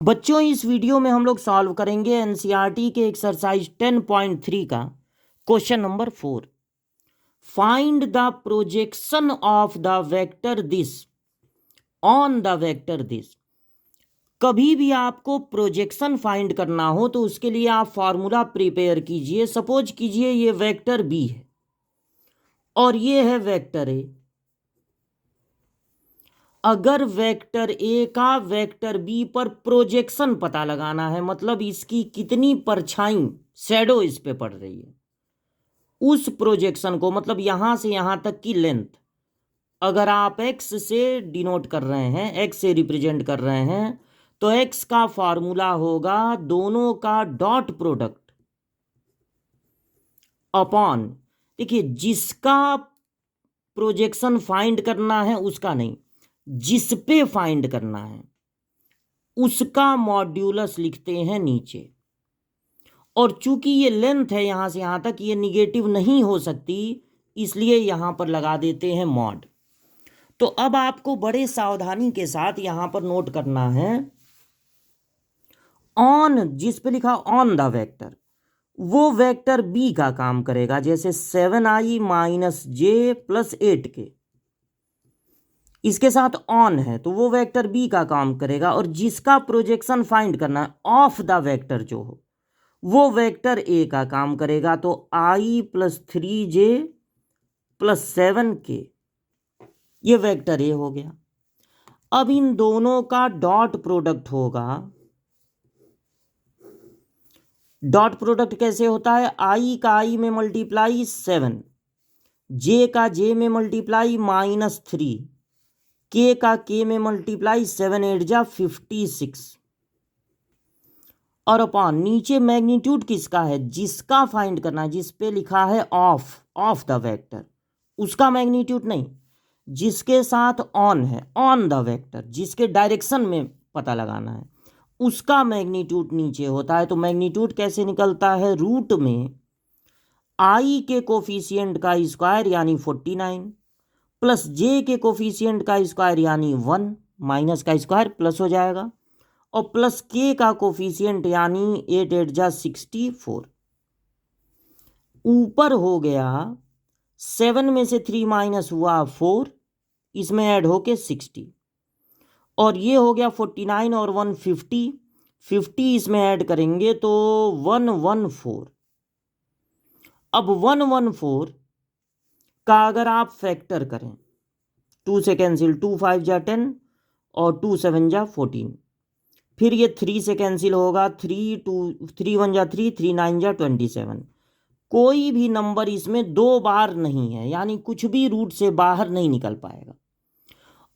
बच्चों, इस वीडियो में हम लोग सॉल्व करेंगे एनसीईआरटी के एक्सरसाइज 10.3 का question number 4। Find the projection of the vector this on the vector this. कभी भी आपको प्रोजेक्शन फाइंड करना हो तो उसके लिए आप फॉर्मूला प्रिपेयर कीजिए। सपोज कीजिए ये वेक्टर बी है और ये है वेक्टर ए। अगर वेक्टर ए का वेक्टर बी पर प्रोजेक्शन पता लगाना है, मतलब इसकी कितनी परछाई शैडो इस पे पड़ रही है, उस प्रोजेक्शन को, मतलब यहां से यहां तक की लेंथ, अगर आप एक्स से डिनोट कर रहे हैं, एक्स से रिप्रेजेंट कर रहे हैं, तो एक्स का फॉर्मूला होगा दोनों का डॉट प्रोडक्ट अपॉन, देखिए जिसका प्रोजेक्शन फाइंड करना है उसका नहीं, जिस पे फाइंड करना है उसका मॉड्यूलस लिखते हैं नीचे। और चूंकि ये लेंथ है यहां से यहां तक, ये निगेटिव नहीं हो सकती, इसलिए यहां पर लगा देते हैं मॉड। तो अब आपको बड़े सावधानी के साथ यहां पर नोट करना है, ऑन जिस पे लिखा ऑन द वेक्टर, वो वेक्टर बी का काम करेगा। जैसे 7i माइनस जे प्लस 8k इसके साथ ऑन है तो वो वेक्टर बी का काम करेगा। और जिसका प्रोजेक्शन फाइंड करना है ऑफ द वेक्टर जो हो, वो वेक्टर ए का काम करेगा। तो i plus 3j plus 7k ये वेक्टर ए हो गया। अब इन दोनों का डॉट प्रोडक्ट होगा। डॉट प्रोडक्ट कैसे होता है? i का i में मल्टीप्लाई 7, j का j में मल्टीप्लाई -3, k का k में मल्टीप्लाई 7 8 जा 56, और अपॉन नीचे मैग्नीट्यूड किसका है? जिसका फाइंड करना है, जिस पे लिखा है ऑफ द वेक्टर, उसका मैग्नीट्यूड नहीं, जिसके साथ ऑन है, ऑन द वेक्टर, जिसके डायरेक्शन में पता लगाना है, उसका मैग्नीट्यूड नीचे होता है। तो मैग्नीट्यूड कैसे निकलता है? रूट में i के कोफिशिएंट का स्क्वायर यानी 49 प्लस j के कोफिशिएंट का स्क्वायर यानी 1, माइनस का स्क्वायर प्लस हो जाएगा, और प्लस k का कोफिशिएंट यानी 8 8 जा 64। ऊपर हो गया 7 में से 3 माइनस हुआ 4, इसमें ऐड होके 60, और ये हो गया 49 और 150, 50 इसमें ऐड करेंगे तो 114। अब 114 का अगर आप फैक्टर करें, 2 से कैंसिल, 2 5 जा 10 और 2 7 जा 14, फिर ये 3 से कैंसिल होगा, 3 1 जा 3, 3 9 जा 27। कोई भी नंबर इसमें 2 बार नहीं है, यानी कुछ भी रूट से बाहर नहीं निकल पाएगा।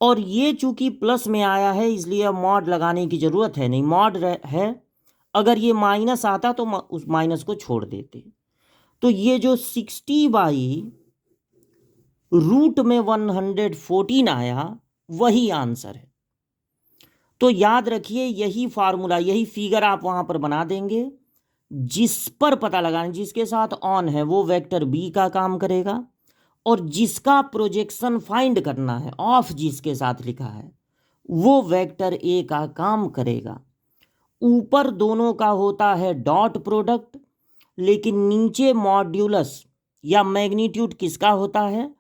और ये चूंकि प्लस में आया है इसलिए अब मॉड लगाने की जरूरत है नहीं, मॉड है। अगर ये माइनस आता तो उस माइनस को छोड़ देते। तो ये जो 60 बाई रूट में 114 आया वही आंसर है। तो याद रखिए, यही फार्मूला, यही फिगर आप वहां पर बना देंगे। जिस पर पता लगाना, जिसके साथ ऑन है, वो वेक्टर बी का काम करेगा, और जिसका प्रोजेक्शन फाइंड करना है, ऑफ जिसके साथ लिखा है, वो वेक्टर ए का काम करेगा। ऊपर दोनों का होता है डॉट प्रोडक्ट, लेकिन नीचे मॉड्यूलस या मैग्नीट्यूड किसका होता है?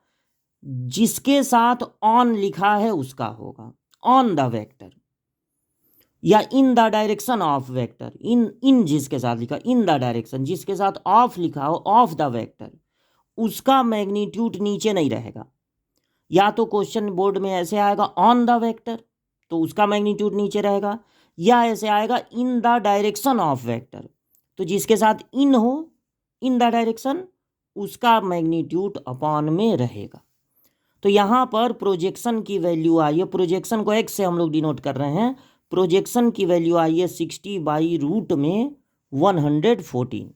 जिसके साथ ऑन लिखा है उसका होगा, ऑन द वेक्टर या in the direction of vector. इन जिसके साथ लिखा, इन द डायरेक्शन, जिसके साथ ऑफ लिखा हो, ऑफ द वेक्टर, उसका मैग्नीट्यूड नीचे नहीं रहेगा। या तो क्वेश्चन बोर्ड में ऐसे आएगा ऑन द वेक्टर, तो उसका मैग्नीट्यूड नीचे रहेगा, या ऐसे आएगा इन द डायरेक्शन ऑफ वेक्टर, तो जिसके साथ इन हो, इन द डायरेक्शन, उसका मैग्नीट्यूड अपॉन में रहेगा। तो यहाँ पर प्रोजेक्शन की वैल्यू आई है, प्रोजेक्शन को एक्स से हम लोग डिनोट कर रहे हैं, प्रोजेक्शन की वैल्यू आई है 60 बाई रूट में 114।